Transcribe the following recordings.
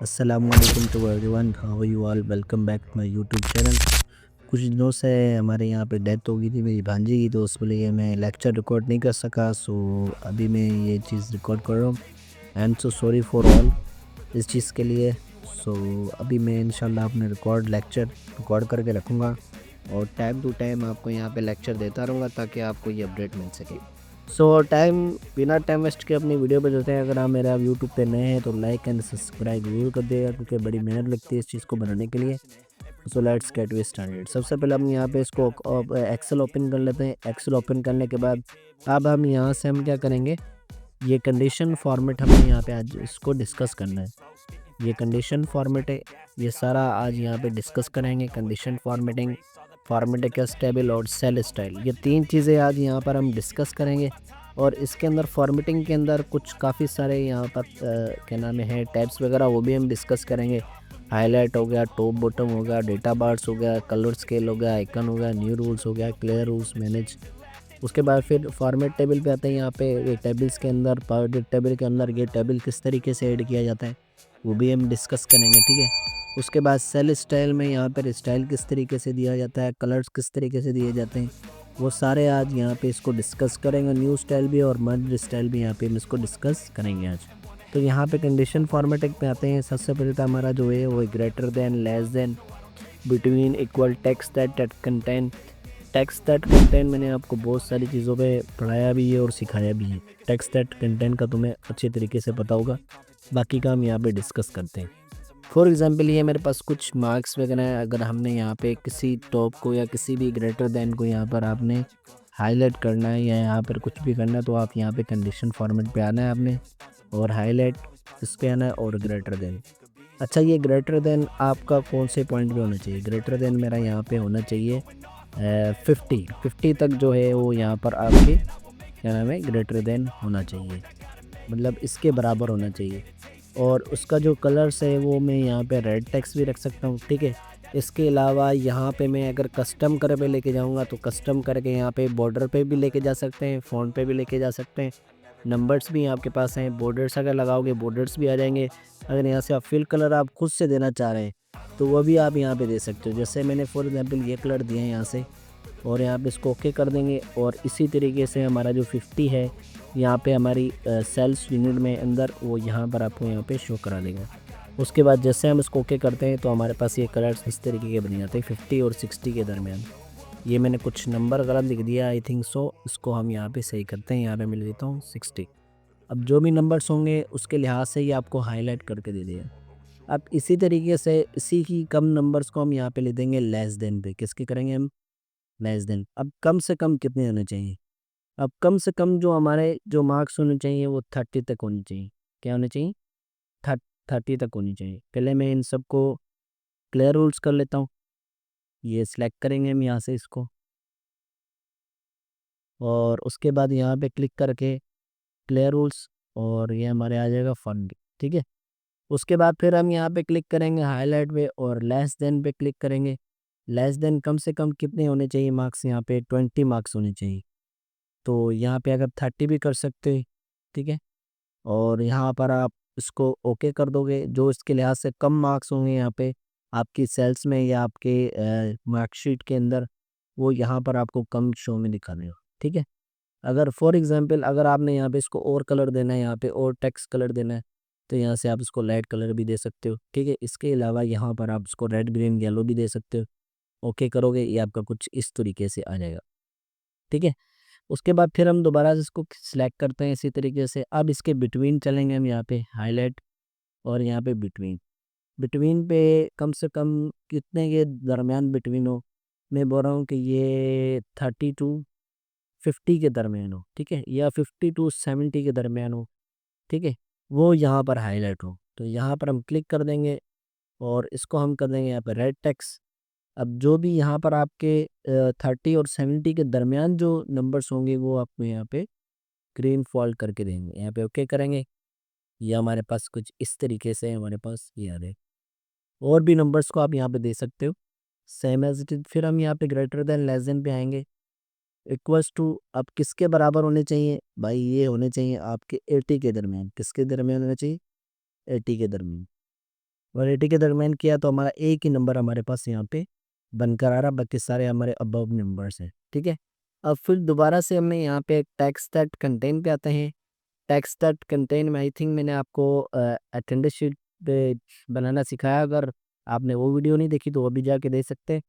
अस्सलामुअलैकुम to everyone, how you all, welcome back to my YouTube channel. कुछ दिनों से हमारे यहाँ पे डेथ हो गई थी मेरी भांजी की, तो उसके लिए मैं लेक्चर रिकॉर्ड नहीं कर सका। सो अभी मैं ये चीज़ रिकॉर्ड कर रहा हूँ। I am so sorry for all इस चीज़ के लिए। सो अभी मैं इंशाल्लाह अपने लेक्चर रिकॉर्ड करके रखूँगा और टाइम टू टाइम आपको यहाँ पे लेक्चर देता रहूँगा ताकि आपको ये अपडेट मिल सके। सो बिना टाइम वेस्ट के अपनी वीडियो पे चलते हैं। अगर आप मेरा यूट्यूब पे नए हैं तो लाइक एंड सब्सक्राइब जरूर कर देगा, क्योंकि बड़ी मेहनत लगती है इस चीज़ को बनाने के लिए। So let's get we started. सबसे पहले हम यहाँ पे इसको एक्सेल ओपन कर लेते हैं। एक्सेल ओपन करने के बाद अब हम यहाँ से हम क्या करेंगे, ये कंडीशन फॉर्मेट हमें यहाँ पे आज इसको डिस्कस करना है। ये कंडीशन फॉर्मेट है, ये सारा आज यहाँ पे डिस्कस करेंगे। कंडीशन फॉर्मेटिंग, फॉर्मेटिक टेबल और सेल स्टाइल, ये तीन चीज़ें आज यहाँ पर हम डिस्कस करेंगे। और इसके अंदर फॉर्मेटिंग के अंदर कुछ काफ़ी सारे यहाँ पर क्या नाम है टैब्स वगैरह, वो भी हम डिस्कस करेंगे। हाईलाइट हो गया, टॉप बॉटम हो गया, डेटा बार्स हो गया, कलर स्केल हो गया, आइकन हो गया, न्यू रूल्स हो गया, क्लियर रूल्स मैनेज। उसके बाद फिर फॉर्मेट टेबल पे आते हैं। यहाँ पे ये टेबल्स के अंदर, पावर टेबल के अंदर ये टेबल किस तरीके से ऐड किया जाता है वो भी हम डिस्कस करेंगे, ठीक है। उसके बाद सेल स्टाइल में यहाँ पर स्टाइल किस तरीके से दिया जाता है, कलर्स किस तरीके से दिए जाते हैं, वो सारे आज यहाँ पे इसको डिस्कस करेंगे। न्यू स्टाइल भी और मर्ज स्टाइल भी यहाँ पे हम इसको डिस्कस करेंगे आज। तो यहाँ पे कंडीशन फॉर्मेटिंग पे आते हैं। सबसे पहले तो हमारा जो है वो greater than, less than, between, equal, text that contain. Text that contain मैंने आपको बहुत सारी चीज़ों पे पढ़ाया भी है और सिखाया भी है। टेक्स्ट दैट कंटेन का तुम्हें अच्छे तरीके से पता होगा, बाकी का हम यहाँ पे डिस्कस करते हैं। फॉर एग्जांपल ये मेरे पास कुछ मार्क्स वगैरह है। अगर हमने यहाँ पे किसी टॉप को या किसी भी ग्रेटर देन को यहाँ पर आपने हाईलाइट करना है या यहाँ पर कुछ भी करना है, तो आप यहाँ पे कंडीशन फॉर्मेट पे आना है आपने, और हाईलाइट इस पे आना है और ग्रेटर देन। अच्छा, ये ग्रेटर देन आपका कौन से पॉइंट पे होना चाहिए? ग्रेटर देन मेरा यहाँ पे होना चाहिए 50 तक जो है वो यहाँ पर आपके क्या नाम है ग्रेटर देन होना चाहिए, मतलब इसके बराबर होना चाहिए। और उसका जो कलर्स है वो मैं यहाँ पे रेड टेक्स्ट भी रख सकता हूँ, ठीक है। इसके अलावा यहाँ पे मैं अगर कस्टम कर पे लेके जाऊँगा तो कस्टम करके यहाँ पे बॉर्डर पे भी लेके जा सकते हैं, फ़ॉन्ट पे भी लेके जा सकते हैं। नंबर्स भी आपके पास हैं, बॉर्डर्स अगर लगाओगे बॉर्डर्स भी आ जाएंगे। अगर यहाँ से आप फिल कलर आप खुद से देना चाह रहे हैं तो वह भी आप यहाँ पे दे सकते हो। जैसे मैंने फॉर एग्जांपल ये कलर दिए हैं यहाँ से, और यहाँ पे इसको ओके कर देंगे। और इसी तरीके से हमारा जो 50 है यहाँ पे हमारी सेल्स यूनिट में अंदर, वो यहाँ पर आपको यहाँ पे शो करा देगा। उसके बाद जैसे हम इसको ओके करते हैं तो हमारे पास ये कलर्स इस तरीके के बन जाते हैं 50 और 60 के दरमियान। ये मैंने कुछ नंबर गलत लिख दिया आई थिंक सो, इसको हम यहाँ पे सही करते हैं। यहाँ पे मैं देता हूँ 60। अब जो भी नंबर्स होंगे उसके लिहाज से ये आपको हाईलाइट करके दे देगा। अब इसी तरीके से इसी की कम नंबर्स को हम यहाँ पे ले देंगे लेस देन पे। किसके करेंगे हम? Less than. अब कम से कम कितने होने चाहिए? अब कम से कम जो हमारे जो मार्क्स होने चाहिए वो 30 तक होनी चाहिए। क्या होने चाहिए? 30 तक होनी चाहिए। पहले मैं इन सबको क्लियर रूल्स कर लेता हूँ। ये सिलेक्ट करेंगे हम यहाँ से इसको, और उसके बाद यहाँ पे क्लिक करके क्लियर रूल्स, और ये हमारे आ जाएगा फंड, ठीक है। उसके बाद फिर हम यहाँ पे क्लिक करेंगे हाईलाइट पे और लेस देन पे क्लिक करेंगे। लेस देन कम से कम कितने होने चाहिए मार्क्स? यहाँ पे 20 मार्क्स होने चाहिए। तो यहाँ पे अगर 30 भी कर सकते हैं, ठीक है। और यहाँ पर आप इसको ओके कर दोगे। जो इसके लिहाज से कम मार्क्स होंगे यहाँ पे आपकी सेल्स में या आपके मार्कशीट के अंदर, वो यहाँ पर आपको कम शो में दिखा देगा, ठीक है। अगर फॉर एग्जांपल अगर आपने यहाँ पे इसको और कलर देना है, यहाँ पे और टेक्स्ट कलर देना है, तो यहाँ से आप इसको लाइट कलर भी दे सकते हो, ठीक है। इसके अलावा यहाँ पर आप इसको रेड, ग्रीन, येलो भी दे सकते हो। ओके करोगे ये आपका कुछ इस तरीके से आ जाएगा, ठीक है। उसके बाद फिर हम दोबारा से इसको सिलेक्ट करते हैं इसी तरीके से। अब इसके बिटवीन चलेंगे हम, यहाँ पे हाईलाइट और यहाँ पे बिटवीन। बिटवीन पे कम से कम कितने के दरमियान बिटवीन हो? मैं बोल रहा हूँ कि ये 30 to 50 के दरमियान हो, ठीक है, या 50 to 70 के दरमियान हो, ठीक है। वो यहाँ पर हाईलाइट हो, तो यहाँ पर हम क्लिक कर देंगे और इसको हम कर देंगे यहाँ पर रेड टेक्स्ट। अब जो भी यहाँ पर आपके 30 और 70 के दरमियान जो नंबर्स होंगे वो आपको यहाँ पे ग्रीन फॉल्ट करके देंगे। यहाँ पे ओके करेंगे। ये हमारे पास कुछ इस तरीके से हमारे पास ये आ रहे। और भी नंबर्स को आप यहाँ पे दे सकते हो सेम एज इट इज। फिर हम यहाँ पे ग्रेटर देन, लेस देन पे आएंगे। इक्वल्स टू अब किसके बराबर होने चाहिए भाई? ये होने चाहिए आपके 80 के दरमियान। किसके दरमियान होने चाहिए? 80 के दरमियान। और 80 के दरमियान किया तो हमारा एक ही नंबर हमारे पास यहाँ पे बनकर आ रहा, बाकी सारे हमारे अबव नंबर्स हैं, ठीक है। अब फिर दोबारा से हमें यहाँ पे टेक्स्ट दैट कंटेन पे आते हैं। टेक्स्ट दैट कंटेन में आई थिंक मैंने आपको अटेंडेंस शीट पे बनाना सिखाया, अगर आपने वो वीडियो नहीं देखी तो वो भी जाके देख सकते हैं।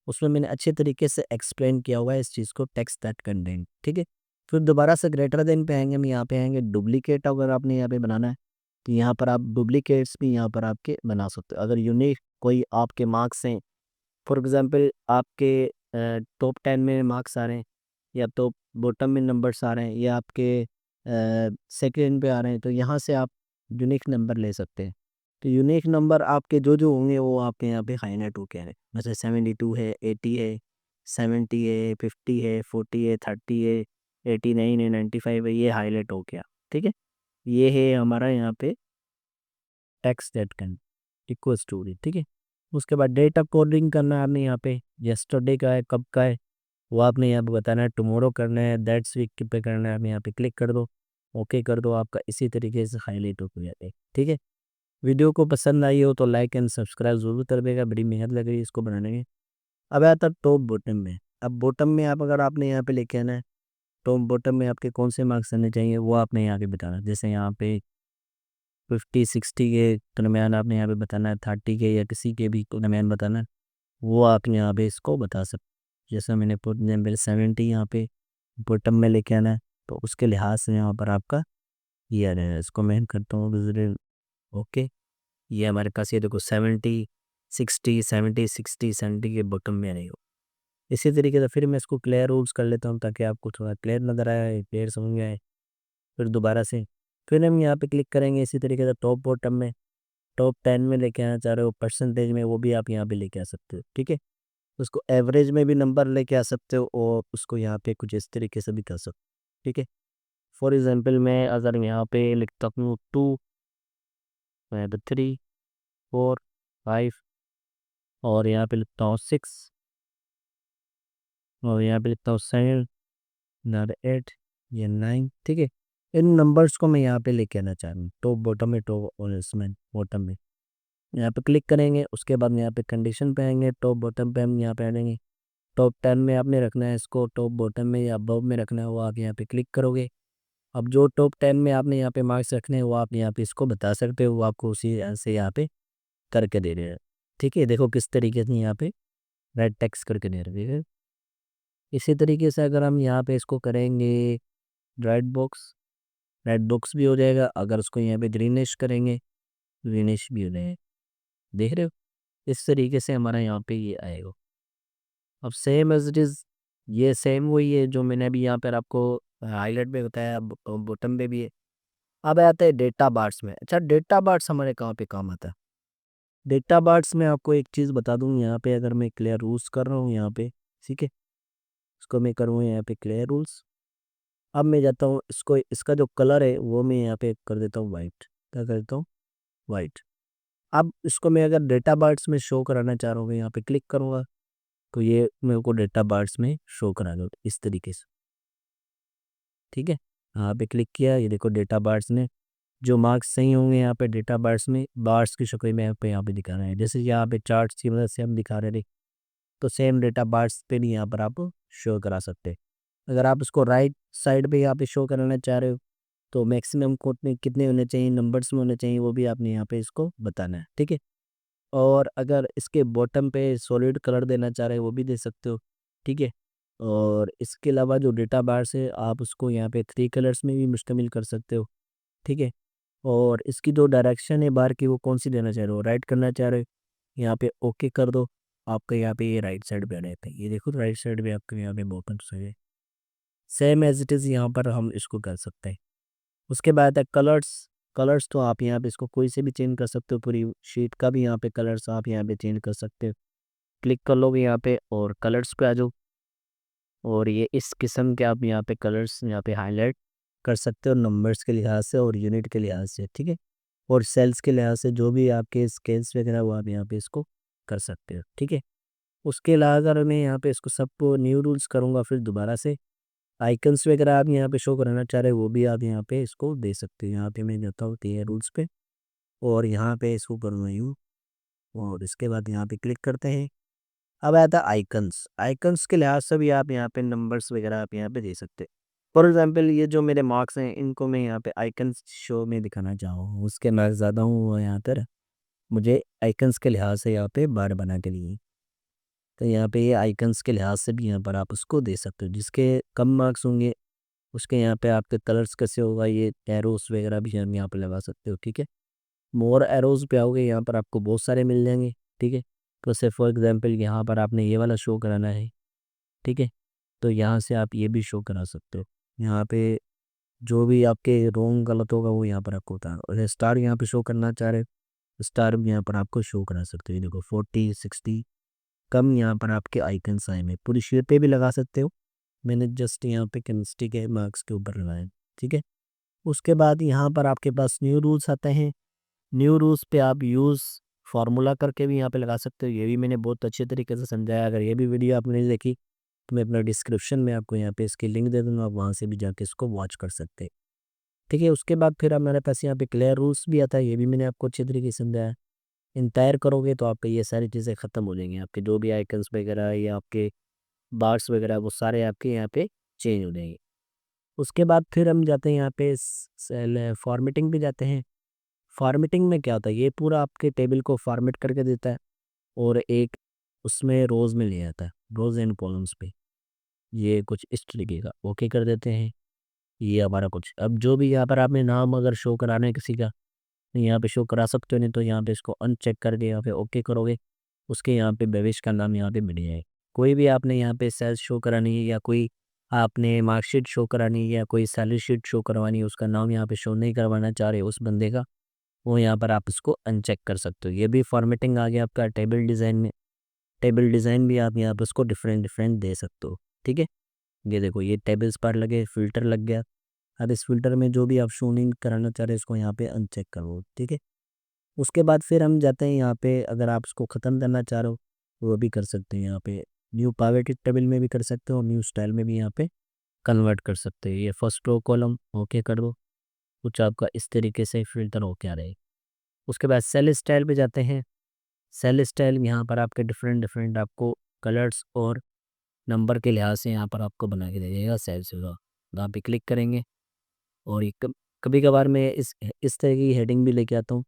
उसमें मैंने अच्छे तरीके से एक्सप्लेन किया हुआ है इस चीज़ को, टेक्स्ट दैट कंटेन, ठीक है। फिर दोबारा से ग्रेटर देन पे आएंगे, हम यहाँ पे आएंगे डुप्लीकेट, अगर आपने यहाँ पे बनाना है तो यहाँ पर आप डुप्लीकेट्स भी यहाँ पर आपके बना सकते हो। अगर यूनिक कोई आपके मार्क्स हैं, फॉर एग्जांपल आपके टॉप 10 में मार्क्स आ रहे हैं, या तो बॉटम में नंबर्स आ रहे हैं, या आपके सेकंड पे आ रहे हैं, तो यहाँ से आप यूनिक नंबर ले सकते हैं। तो यूनिक नंबर आपके जो जो होंगे वो आपके यहाँ पे हाईलाइट होके आ रहे हैं, जैसे 72 है, 80 है, 70 है, 50 है, 40 है, 30 है, 89 है, 95 है, ये हाईलाइट हो गया, ठीक है। ये है हमारा यहाँ पे text that can equal story, ठीक है। उसके बाद डेट ऑफ कोडिंग करना है आपने यहाँ पे, यस्टरडे का है, कब का है वो आपने यहाँ पे बताना है, टुमारो करना है, दैट्स वीक पे करना है, आप यहाँ पे क्लिक कर दो, ओके कर दो, आपका इसी तरीके से हाईलाइट हो जाता है, ठीक है। वीडियो को पसंद आई हो तो लाइक एंड सब्सक्राइब जरूर करिएगा, बड़ी मेहनत लग रही है इसको बनाने में। अब आता टॉप बॉटम में, अब बॉटम में आप अगर आपने यहाँ पे लेके आना है, टॉप बॉटम में आपके कौन से मार्क्स आने चाहिए वो आपने यहाँ पे बताना है। जैसे यहाँ पे 50-60 के दरमियान आपने यहाँ पे बताना है, 30 के या किसी के भी दरमियान बताना है, वो आप यहाँ पे इसको बता सकते। जैसे मैंने पुट मेरे 70 यहाँ पे बॉटम में लेके आना है, तो उसके लिहाज से यहाँ पर आपका ये आ जाएगा। इसको मैं करता हूँ विजिट, ओके। ये हमारे पास ये देखो 70 60 70 60 70 के बॉटम में नहीं हो। इसी तरीके से फिर मैं इसको क्लियर रूल्स कर लेता हूँ ताकि आपको थोड़ा क्लियर नज़र आए, क्लियर समझ में आए। फिर दोबारा से फिर हम यहाँ पे क्लिक करेंगे इसी तरीके से टॉप बॉटम में, टॉप 10 में लेके आना चाह रहे हो परसेंटेज में, वो भी आप यहाँ पे लेके आ सकते हो, ठीक है। उसको एवरेज में भी नंबर लेके आ सकते हो, और उसको यहाँ पे कुछ इस तरीके से भी कर सकते हो, ठीक है। फॉर एग्जांपल मैं अगर यहाँ पे लिखता हूँ 2, 3, 4, 5, और यहाँ पे लिखता हूँ 6, और यहाँ पे लिखता हूँ 7, ना 8 या 9, ठीक है। इन नंबर्स को मैं यहाँ पे लेके आना चाह रहा हूँ टॉप बॉटम में, टॉप और इसमें बॉटम में। यहाँ पे क्लिक करेंगे, उसके बाद यहाँ पे कंडीशन पे आएंगे, टॉप बॉटम पे हम यहाँ पे आएंगे। टॉप 10 में आपने रखना है इसको, टॉप बॉटम में या अबव में रखना है वो आप यहाँ पे क्लिक करोगे। अब जो टॉप 10 में आपने यहाँ पे मार्क्स रखने हैं वो आप यहाँ पे इसको बता सकते हो, वो आपको उसी से यहाँ पे करके दे रहे हैं, ठीक है। देखो किस तरीके से यहाँ पे रेड टेक्स्ट करके दे रहे हैं। इसी तरीके से अगर हम यहाँ पे इसको करेंगे रेड बॉक्स भी हो जाएगा। अगर उसको यहाँ पे ग्रीनिश करेंगे, ग्रीनिश भी हो जाएगा, देख रहे हो। इस तरीके से हमारा यहाँ पे ये आएगा। अब सेम एज इट इज़, ये सेम वही है जो मैंने अभी यहाँ पर आपको हाईलाइट में बताया, बॉटम पे भी है। अब आता है डेटा बार्स में। अच्छा, डेटा बार्स हमारे कहाँ पे काम आता है? डेटा बार्स में आपको एक चीज़ बता दूँ, यहाँ पे अगर मैं क्लियर रूल्स कर रहा हूँ यहाँ पे, ठीक है, इसको मैं करूँ यहाँ पे क्लियर रूल्स। अब मैं जाता हूँ इसको, इसका जो कलर है वो मैं यहाँ पे कर देता हूँ वाइट। क्या करता हूँ? वाइट। अब इसको मैं अगर डेटा बार्स में शो कराना चाह रहा हूँ, यहाँ पे क्लिक करूँगा तो ये मेरे को डेटा बार्स में शो करा दो इस तरीके से, ठीक है। यहाँ पे क्लिक किया, ये देखो डेटा बार्स ने जो मार्क्स सही होंगे यहाँ पे डेटा बार्स में बार्स की शक्ल में यहाँ पे दिखा रहे हैं। जैसे यहाँ पे चार्ट्स की मदद से हम दिखा रहे थे, तो सेम डेटा बार्स पे भी यहाँ पर आप शो करा सकते हैं। अगर आप इसको राइट साइड पे यहाँ पे शो कराना चाह रहे हो तो मैक्सिमम कोड में कितने होने चाहिए, नंबर्स में होने चाहिए, वो भी आपने यहाँ पे इसको बताना है, ठीक है। और अगर इसके बॉटम पे सॉलिड कलर देना चाह रहे हो वो भी दे सकते हो, ठीक है। और इसके अलावा जो डेटा बार्स है आप उसको यहाँ पे 3 कलर्स में भी मुश्तमिल कर सकते हो, ठीक है। और इसकी जो डायरेक्शन है बार की वो कौन सी देना चाह रहे हो, राइट करना चाह रहे हो, यहाँ पे ओके कर दो। आपका यहाँ पे ये राइट साइड पे आ जाता है, ये देखो राइट साइड पे आपके यहाँ पे बॉटम से है। सेम एज इट इज़ यहाँ पर हम इसको कर सकते हैं। उसके बाद है कलर्स। कलर्स तो आप यहाँ पे इसको कोई से भी चेंज कर सकते हो, पूरी शीट का भी यहाँ पे कलर्स आप यहाँ पे चेंज कर सकते हो। क्लिक कर लोगे यहाँ पे और कलर्स पे आ जाओ, और ये इस किस्म के आप यहाँ पे कलर्स यहाँ पे हाईलाइट कर सकते हो नंबर्स के लिहाज से और यूनिट के लिहाज से, ठीक है। और सेल्स के लिहाज से जो भी आपके स्केल्स वगैरह वो आप यहाँ पे इसको कर सकते हो, ठीक है। उसके अलावा अगर मैं यहाँ पे इसको सबको न्यू रूल्स करूँगा, फिर दोबारा से आइकन्स वगैरह आप यहाँ पे शो कराना चाह रहे हो वो भी आप यहाँ पे इसको दे सकते हो। यहाँ पे मैं जाता हूँ क्लियर रूल्स पे और यहाँ पे इसको करूँगा यूँ, और इसके बाद यहाँ पे क्लिक करते हैं। अब आता है आइकन्स। आइकन्स के लिहाज से भी आप यहाँ पे नंबर्स वगैरह आप यहाँ पे दे सकते हैं। फॉर एग्जांपल ये जो मेरे मार्क्स हैं इनको मैं यहाँ पे आइकन्स शो में दिखाना चाहूँ, उसके मार्क्स ज़्यादा हूँ यहाँ पर, मुझे आइकन्स के लिहाज से यहाँ पे बार बना के लिए, तो यहाँ पे ये आइकन्स के लिहाज से भी यहाँ पर आप उसको दे सकते हो। जिसके कम मार्क्स होंगे उसके यहाँ पे आपके कलर्स कैसे होगा, ये एरोस वगैरह भी हम यहाँ पे लगा सकते हो। ठीक है, मोर एरोज पे आओगे यहाँ पर आपको बहुत सारे मिल जाएंगे। ठीक है, तो से फॉर एग्जांपल यहाँ पर आपने ये वाला शो कराना है। ठीक है, तो यहाँ से आप ये भी शो करा सकते हो। यहाँ पे जो भी आपके रोंग गलत होगा वो यहाँ पर आपको होता है। और स्टार यहाँ पे शो करना चाह रहे हो, स्टार भी यहाँ पर आपको शो करा सकते हो। ये देखो 40 60 कम यहाँ पर आपके आइकन्स आए हैं। पूरी शीट पे भी लगा सकते हो, मैंने जस्ट यहाँ पे केमिस्ट्री के मार्क्स के ऊपर लगाए। ठीक है, उसके बाद यहाँ पर आपके पास न्यू रूल्स आते हैं। न्यू रूल्स पे आप यूज़ फार्मूला करके भी यहाँ पे लगा सकते हो। ये भी मैंने बहुत अच्छे तरीके से समझाया। अगर ये भी वीडियो आपने नहीं देखी तो मैं अपना डिस्क्रिप्शन में आपको यहाँ पे इसकी लिंक दे दूँगा, आप वहाँ से भी जाके इसको वॉच कर सकते हैं। ठीक है, उसके बाद फिर हमारे पास यहाँ पे क्लियर रूल्स भी आता है, ये भी मैंने आपको अच्छे तरीके से समझाया। इंटायर करोगे तो आपके ये सारी चीज़ें ख़त्म हो जाएंगी, आपके जो भी आइकन्स वगैरह या आपके बार्स वगैरह वो सारे आपके यहाँ पे चेंज हो जाएंगे। उसके बाद फिर हम जाते हैं यहाँ पे सेल फॉर्मेटिंग पे जाते हैं। फॉर्मेटिंग में क्या होता है, ये पूरा आपके टेबल को फॉर्मेट करके देता है और एक उसमें रोज़ में ले आता है, रोज़ एंड कॉलम्स पे। ये कुछ इस तरीके का ओके कर देते हैं। ये हमारा कुछ अब जो भी यहाँ पर आपने नाम अगर शो कराना है किसी का, तो यहाँ पे शो करा सकते हो, नहीं तो यहाँ पे इसको अनचेक करके यहाँ पे ओके करोगे, उसके यहाँ पे भविष्य का नाम यहाँ पे मिल जाएगा। कोई भी आपने यहाँ पे सेल्स शो करानी है या कोई आपने मार्कशीट शो करानी है या कोई सैलरी शीट शो करवानी है, उसका नाम यहाँ पे शो नहीं करवाना चाह रहे उस बंदे का, वो यहाँ पर आप इसको अनचेक कर सकते हो। ये भी फॉर्मेटिंग आ गया आपका टेबल डिज़ाइन में। टेबल डिज़ाइन भी आप यहाँ पर उसको डिफरेंट डिफरेंट दे सकते हो। ठीक है, ये देखो ये टेबल्स पर लगे, फ़िल्टर लग गया। अब इस फ़िल्टर में जो भी आप शो नहीं कराना चाह रहे इसको यहाँ पे अनचेक करो। ठीक है, उसके बाद फिर हम जाते हैं यहाँ पे, अगर आप इसको ख़त्म करना चाह रहे हो वो भी कर सकते हैं। यहाँ पे न्यू पावर्टी टेबल में भी कर सकते हो, न्यू स्टाइल में भी यहाँ पे कन्वर्ट कर सकते हैं। ये फर्स्ट रो कॉलम ओके कर दो, कुछ आपका इस तरीके से फ़िल्टर होके आ रहे। उसके बाद सेल स्टाइल पे जाते हैं। सेल स्टाइल यहाँ पर आपके डिफरेंट डिफरेंट आपको कलर्स और नंबर के लिहाज से यहाँ पर आपको बना के दे देगा सेल्स का। यहाँ पे क्लिक करेंगे और ये कभी कभार मैं इस तरह की हेडिंग भी लेके आता हूँ,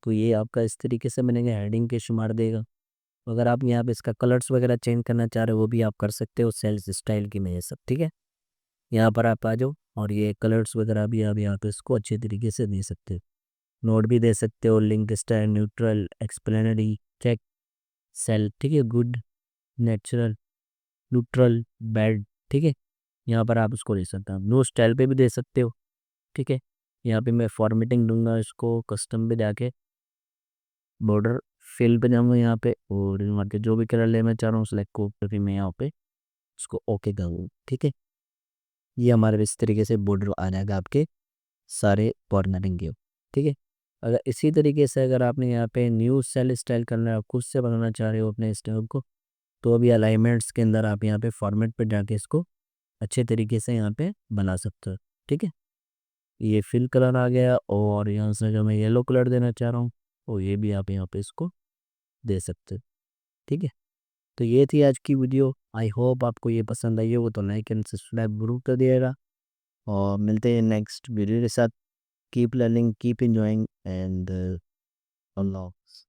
तो ये आपका इस तरीके से बनेगा, हेडिंग के शुमार देगा। तो अगर आप यहाँ पे इसका कलर्स वगैरह चेंज करना चाह रहे हो वो भी आप कर सकते हो सेल्स स्टाइल की में ये सब। ठीक है, यहाँ पर आप आ जाओ और ये कलर्स वगैरह भी आप यहाँ पे इसको अच्छे तरीके से दे सकते हो। नोट भी दे सकते हो, link style, neutral, explanatory, check, cell. ठीक है, गुड, नेचुरल, न्यूट्रल, बैड। ठीक है, यहाँ पर आप उसको दे सकते हो। नो स्टाइल पे भी दे सकते हो। ठीक है, यहाँ पे मैं फॉर्मेटिंग दूंगा, इसको कस्टम पे जाके बॉर्डर फिल पे जाऊँगा यहाँ पे, और यहाँ के जो भी कलर लेना चाह रहा हूँ सिलेक्ट को फिर मैं यहाँ पे उसको ओके करूँगा। ठीक है, ये हमारे इस तरीके से बॉर्डर आ जाएगा आपके सारे कॉर्नरिंग के। ठीक है, अगर इसी तरीके से अगर आपने यहाँ पे न्यू सेल स्टाइल करना है, आप खुद से बनाना चाह रहे हो अपने स्टाइल को, तो अभी अलाइनमेंट्स के अंदर आप यहाँ पे फॉर्मेट पे जाके इसको अच्छे तरीके से यहाँ पे बना सकते हो। ठीक है, ये फिल कलर आ गया और यहाँ से जो मैं येलो कलर देना चाह रहा हूँ तो ये भी आप यहाँ पे इसको दे सकते हो। ठीक है, तो ये थी आज की वीडियो। आई होप आपको ये पसंद आई हो, तो लाइक एंड सब्सक्राइब जरूर कर दिएगा और मिलते हैं नेक्स्ट वीडियो के साथ। Keep learning, keep enjoying, and अल्लाह हाफ़िज़।